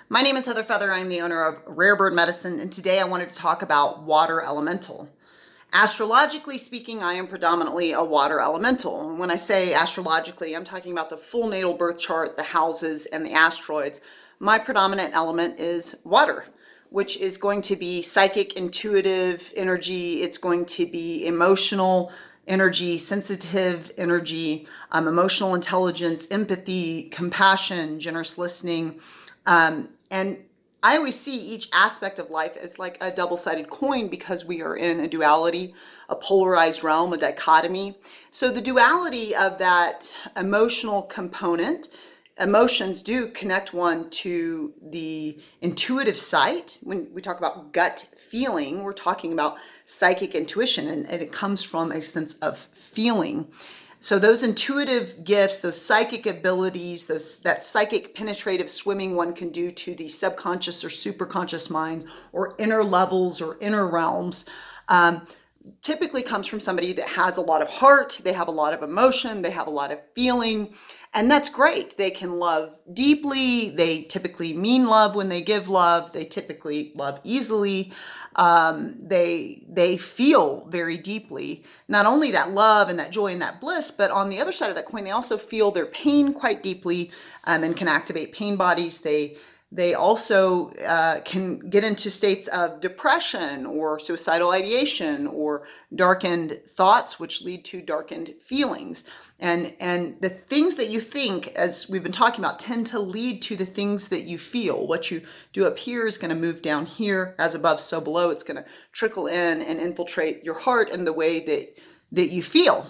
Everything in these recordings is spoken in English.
My name is Heather Feather. I'm the owner of Rare Bird Medicine, and today I wanted to talk about water elemental. Astrologically speaking, I am predominantly a water elemental. And when I say astrologically, I'm talking about the full natal birth chart, the houses, and the asteroids. My predominant element is water, which is going to be psychic, intuitive energy. It's going to be emotional energy, sensitive energy, emotional intelligence, empathy, compassion, generous listening. And I always see each aspect of life as like a double-sided coin because we are in a duality, a polarized realm, a dichotomy. So the duality of that emotional component, emotions do connect one to the intuitive sight. When we talk about gut feeling, we're talking about psychic intuition, and it comes from a sense of feeling. So those intuitive gifts, those psychic abilities, that psychic penetrative swimming one can do to the subconscious or superconscious mind, or inner levels or inner realms, typically comes from somebody that has a lot of heart, they have a lot of emotion, they have a lot of feeling, and that's great. They can love deeply, they typically mean love when they give love, they typically love easily, they feel very deeply, not only that love and that joy and that bliss, but on the other side of that coin, they also feel their pain quite deeply, and can activate pain bodies. They also can get into states of depression or suicidal ideation or darkened thoughts, which lead to darkened feelings. And the things that you think, as we've been talking about, tend to lead to the things that you feel. What you do up here is going to move down here, as above, so below. It's going to trickle in and infiltrate your heart in the way that you feel.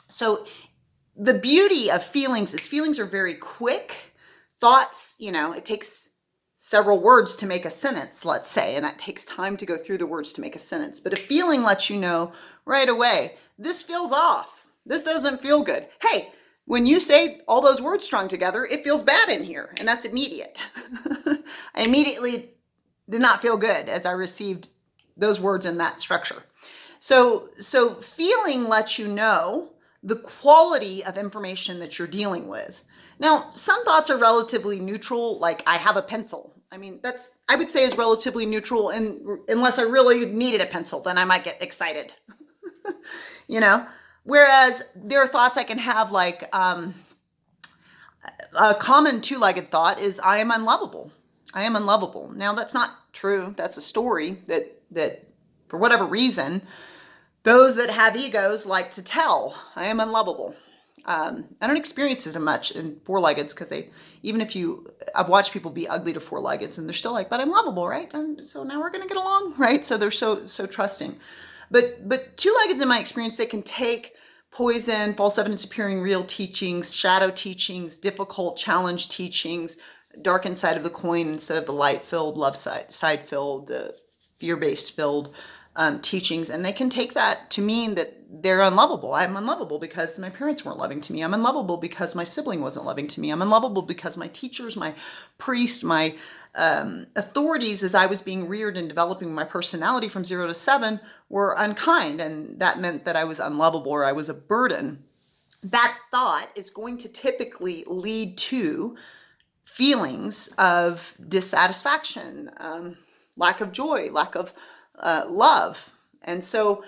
So the beauty of feelings is feelings are very quick. Thoughts, it takes several words to make a sentence, let's say, and that takes time to go through the words to make a sentence. But a feeling lets you know right away, this feels off. This doesn't feel good. Hey, when you say all those words strung together, it feels bad in here, and that's immediate. I immediately did not feel good as I received those words in that structure. So feeling lets you know the quality of information that you're dealing with. Now, some thoughts are relatively neutral, like I have a pencil. I mean, that's, I would say, is relatively neutral, and unless I really needed a pencil, then I might get excited, you know? Whereas there are thoughts I can have, like a common two-legged thought is I am unlovable. I am unlovable. Now, that's not true. That's a story that for whatever reason, those that have egos like to tell. I am unlovable. I don't experience it as much in four-leggeds because I've watched people be ugly to four-leggeds and they're still like, but I'm lovable, right? And so now we're going to get along, right? So they're so trusting. But two-leggeds, in my experience, they can take poison, false evidence appearing real teachings, shadow teachings, difficult challenge teachings, darkened side of the coin instead of the light-filled, love side-filled, the fear-based filled teachings, and they can take that to mean that they're unlovable. I'm unlovable because my parents weren't loving to me. I'm unlovable because my sibling wasn't loving to me. I'm unlovable because my teachers, my priests, my authorities, as I was being reared and developing my personality from 0 to 7, were unkind, and that meant that I was unlovable or I was a burden. That thought is going to typically lead to feelings of dissatisfaction, lack of joy, lack of love. And so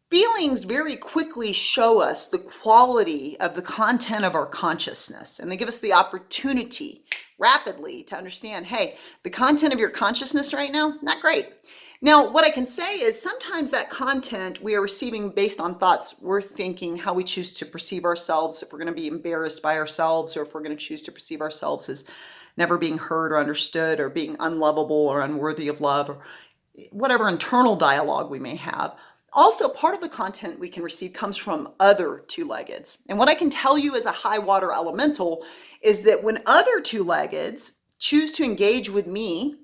feelings very quickly show us the quality of the content of our consciousness, and they give us the opportunity rapidly to understand, hey, the content of your consciousness right now, not great. Now, what I can say is sometimes that content we are receiving based on thoughts we're thinking, how we choose to perceive ourselves, if we're going to be embarrassed by ourselves, or if we're going to choose to perceive ourselves as never being heard or understood, or being unlovable or unworthy of love, or whatever internal dialogue we may have. Also, part of the content we can receive comes from other two-leggeds. And what I can tell you as a high water elemental is that when other two-leggeds choose to engage with me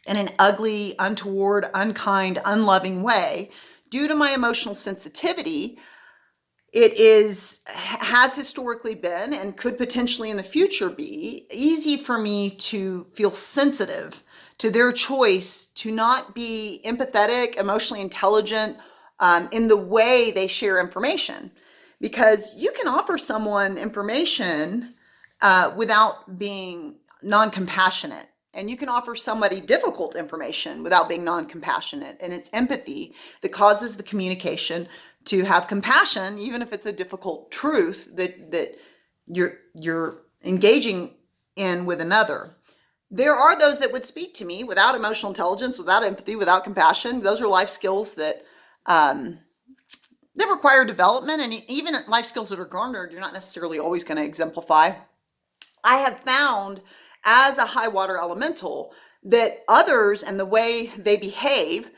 in an ugly, untoward, unkind, unloving way, due to my emotional sensitivity, has historically been and could potentially in the future be easy for me to feel sensitive to their choice to not be empathetic, emotionally intelligent in the way they share information. Because you can offer someone information without being non-compassionate. And you can offer somebody difficult information without being non-compassionate. And it's empathy that causes the communication to have compassion, even if it's a difficult truth that you're engaging in with another. There are those that would speak to me without emotional intelligence, without empathy, without compassion. Those are life skills that require development, and even life skills that are garnered, you're not necessarily always going to exemplify. I have found as a high water elemental that others and the way they behave,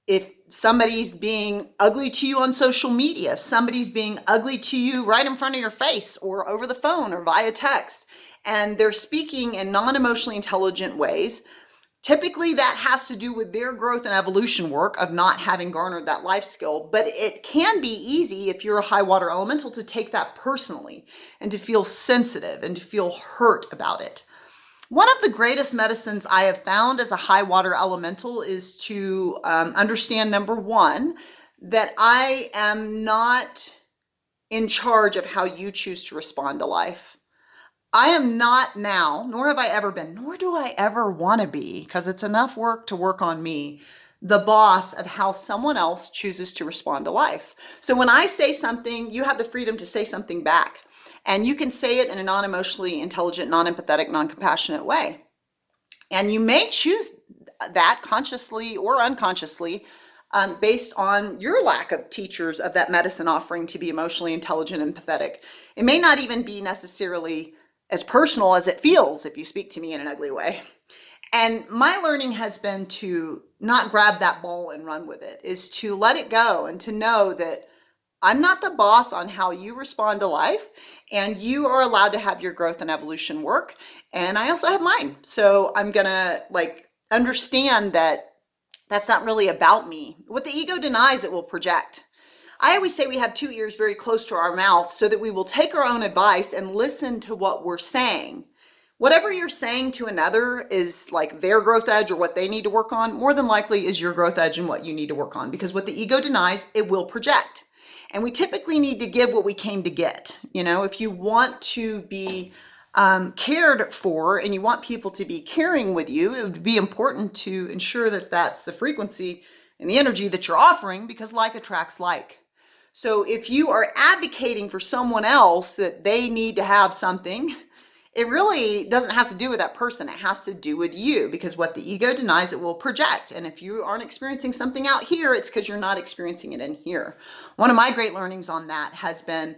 if somebody's being ugly to you on social media, if somebody's being ugly to you right in front of your face or over the phone or via text, and they're speaking in non-emotionally intelligent ways, typically that has to do with their growth and evolution work of not having garnered that life skill. But it can be easy if you're a high water elemental to take that personally and to feel sensitive and to feel hurt about it. One of the greatest medicines I have found as a high water elemental is to understand, number one, that I am not in charge of how you choose to respond to life. I am not now, nor have I ever been, nor do I ever want to be, because it's enough work to work on me, the boss of how someone else chooses to respond to life. So when I say something, you have the freedom to say something back. And you can say it in a non-emotionally intelligent, non-empathetic, non-compassionate way. And you may choose that consciously or unconsciously based on your lack of teachers of that medicine offering to be emotionally intelligent and empathetic. It may not even be necessarily as personal as it feels if you speak to me in an ugly way. And my learning has been to not grab that ball and run with it, is to let it go and to know that I'm not the boss on how you respond to life, and you are allowed to have your growth and evolution work, and I also have mine. So I'm gonna understand that that's not really about me. What the ego denies, it will project. I always say we have two ears very close to our mouth so that we will take our own advice and listen to what we're saying. Whatever you're saying to another is like their growth edge or what they need to work on, more than likely is your growth edge and what you need to work on, because what the ego denies, it will project. And we typically need to give what we came to get. If you want to be cared for and you want people to be caring with you, it would be important to ensure that that's the frequency and the energy that you're offering, because like attracts like. So if you are advocating for someone else that they need to have something, it really doesn't have to do with that person. It has to do with you, because what the ego denies, it will project. And if you aren't experiencing something out here, it's because you're not experiencing it in here. One of my great learnings on that has been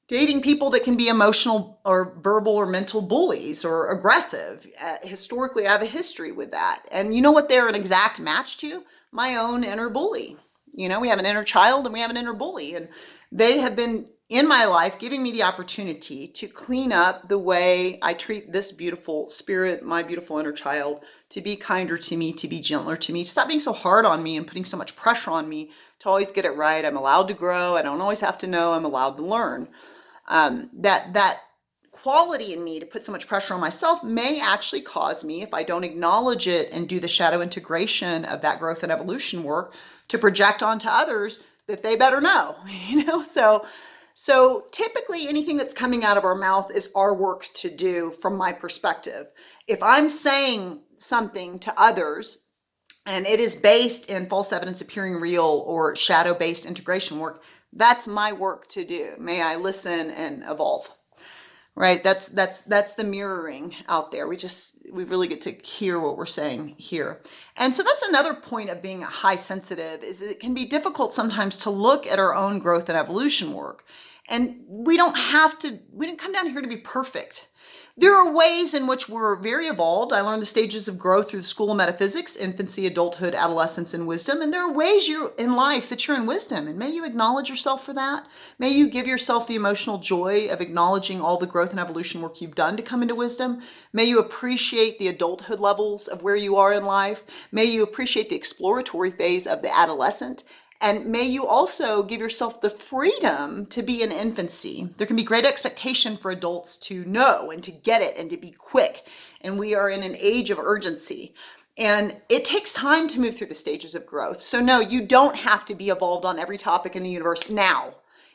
dating people that can be emotional or verbal or mental bullies or aggressive. Historically, I have a history with that. And you know what they're an exact match to? My own inner bully. We have an inner child and we have an inner bully. And they have been in my life giving me the opportunity to clean up the way I treat this beautiful spirit, my beautiful inner child, to be kinder to me, to be gentler to me, to stop being so hard on me and putting so much pressure on me to always get it right. I'm allowed to grow. I don't always have to know. I'm allowed to learn. That quality in me to put so much pressure on myself may actually cause me, if I don't acknowledge it and do the shadow integration of that growth and evolution work, to project onto others that they better know. So typically anything that's coming out of our mouth is our work to do from my perspective. If I'm saying something to others and it is based in false evidence appearing real or shadow-based integration work, that's my work to do. May I listen and evolve. Right? That's the mirroring out there. We really get to hear what we're saying here. And so that's another point of being high sensitive, is it can be difficult sometimes to look at our own growth and evolution work. And we didn't come down here to be perfect. There are ways in which we're very evolved. I learned the stages of growth through the School of Metaphysics: infancy, adulthood, adolescence, and wisdom. And there are ways in life that you're in wisdom. And may you acknowledge yourself for that. May you give yourself the emotional joy of acknowledging all the growth and evolution work you've done to come into wisdom. May you appreciate the adulthood levels of where you are in life. May you appreciate the exploratory phase of the adolescent. And may you also give yourself the freedom to be in infancy. There can be great expectation for adults to know and to get it and to be quick. And we are in an age of urgency. And it takes time to move through the stages of growth. So no, you don't have to be evolved on every topic in the universe now.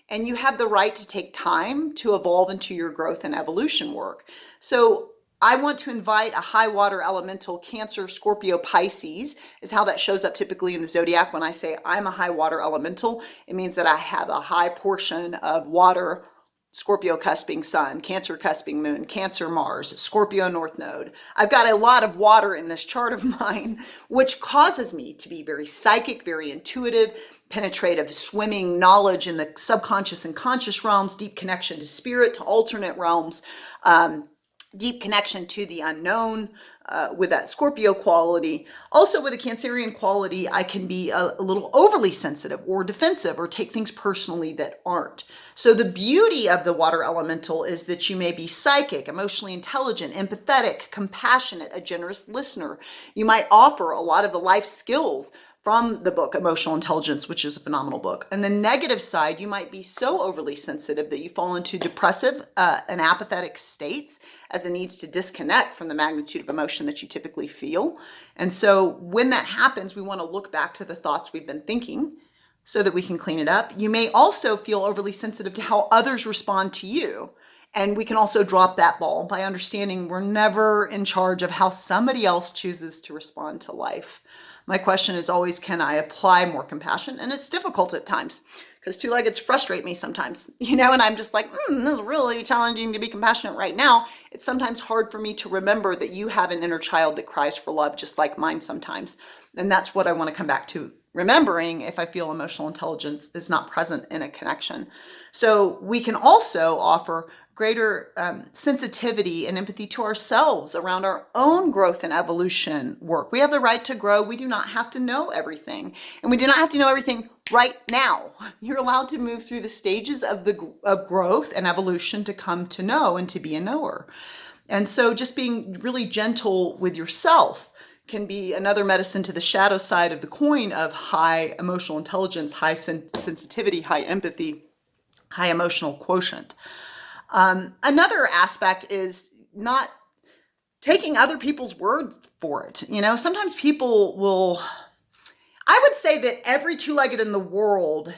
And you have the right to take time to evolve into your growth and evolution work. So I want to invite a high water elemental, Cancer, Scorpio, Pisces, is how that shows up typically in the zodiac. When I say I'm a high water elemental, it means that I have a high portion of water. Scorpio cusping Sun, Cancer cusping Moon, Cancer Mars, Scorpio North Node. I've got a lot of water in this chart of mine, which causes me to be very psychic, very intuitive, penetrative, swimming knowledge in the subconscious and conscious realms, deep connection to spirit, to alternate realms, deep connection to the unknown with that Scorpio quality. Also with a Cancerian quality, I can be a little overly sensitive or defensive or take things personally that aren't. So the beauty of the water elemental is that you may be psychic, emotionally intelligent, empathetic, compassionate, a generous listener. You might offer a lot of the life skills from the book Emotional Intelligence, which is a phenomenal book. And the negative side, you might be so overly sensitive that you fall into depressive and apathetic states as a needs to disconnect from the magnitude of emotion that you typically feel. And so when that happens, we want to look back to the thoughts we've been thinking so that we can clean it up. You may also feel overly sensitive to how others respond to you. And we can also drop that ball by understanding we're never in charge of how somebody else chooses to respond to life. My question is always, can I apply more compassion? And it's difficult at times because two-leggeds frustrate me sometimes, and I'm just like, this is really challenging to be compassionate right now. It's sometimes hard for me to remember that you have an inner child that cries for love, just like mine sometimes. And that's what I want to come back to, remembering if I feel emotional intelligence is not present in a connection. So we can also offer greater sensitivity and empathy to ourselves around our own growth and evolution work. We have the right to grow. We do not have to know everything. And we do not have to know everything right now. You're allowed to move through the stages of growth and evolution to come to know and to be a knower. And so just being really gentle with yourself can be another medicine to the shadow side of the coin of high emotional intelligence, high sensitivity, high empathy, high emotional quotient. Another aspect is not taking other people's words for it. Sometimes people will, I would say that every two-legged in the world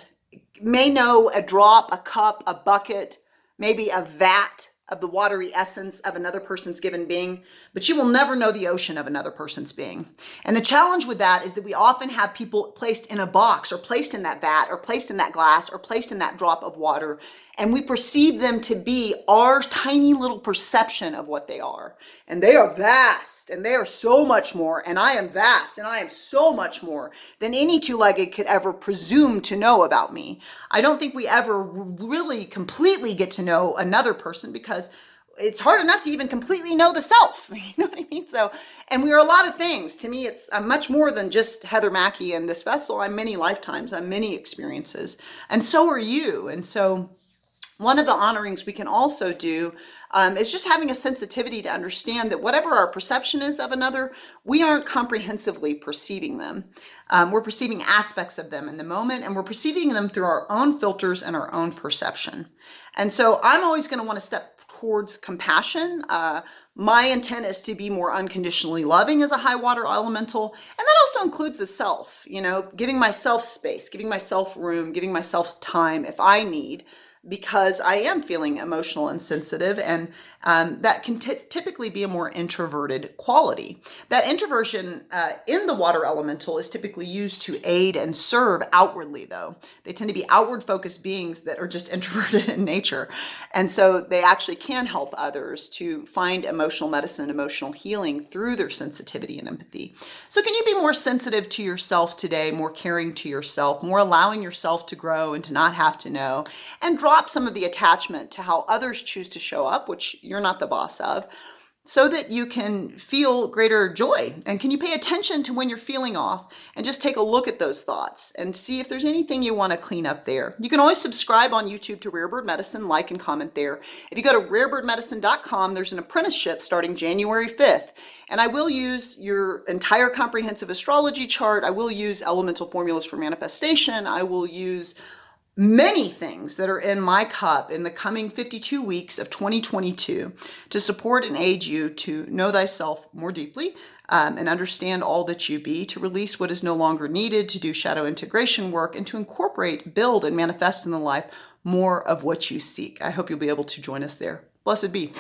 may know a drop, a cup, a bucket, maybe a vat of the watery essence of another person's given being, but you will never know the ocean of another person's being. And the challenge with that is that we often have people placed in a box or placed in that vat or placed in that glass or placed in that drop of water, and we perceive them to be our tiny little perception of what they are. And they are vast, and they are so much more, and I am vast, and I am so much more than any two-legged could ever presume to know about me. I don't think we ever really completely get to know another person because it's hard enough to even completely know the self. You know what I mean? So, and we are a lot of things. To me, I'm much more than just Heather Mackey and this vessel. I'm many lifetimes. I'm many experiences. And so are you. And so one of the honorings we can also do is just having a sensitivity to understand that whatever our perception is of another, we aren't comprehensively perceiving them. We're perceiving aspects of them in the moment, and we're perceiving them through our own filters and our own perception. And so I'm always going to want to step towards compassion. My intent is to be more unconditionally loving as a high water elemental. And that also includes the self, giving myself space, giving myself room, giving myself time if I need, because I am feeling emotional and sensitive, and that can typically be a more introverted quality. That introversion in the water elemental is typically used to aid and serve outwardly, though. They tend to be outward-focused beings that are just introverted in nature. And so they actually can help others to find emotional medicine and emotional healing through their sensitivity and empathy. So can you be more sensitive to yourself today, more caring to yourself, more allowing yourself to grow and to not have to know, and drop some of the attachment to how others choose to show up, which you're not the boss of, so that you can feel greater joy? And can you pay attention to when you're feeling off and just take a look at those thoughts and see if there's anything you want to clean up there? You can always subscribe on YouTube to Rare Bird Medicine, like and comment there. If you go to rarebirdmedicine.com, there's an apprenticeship starting January 5th. And I will use your entire comprehensive astrology chart. I will use elemental formulas for manifestation. I will use many things that are in my cup in the coming 52 weeks of 2022 to support and aid you to know thyself more deeply and understand all that you be, to release what is no longer needed, to do shadow integration work, and to incorporate, build, and manifest in the life more of what you seek. I hope you'll be able to join us there. Blessed be.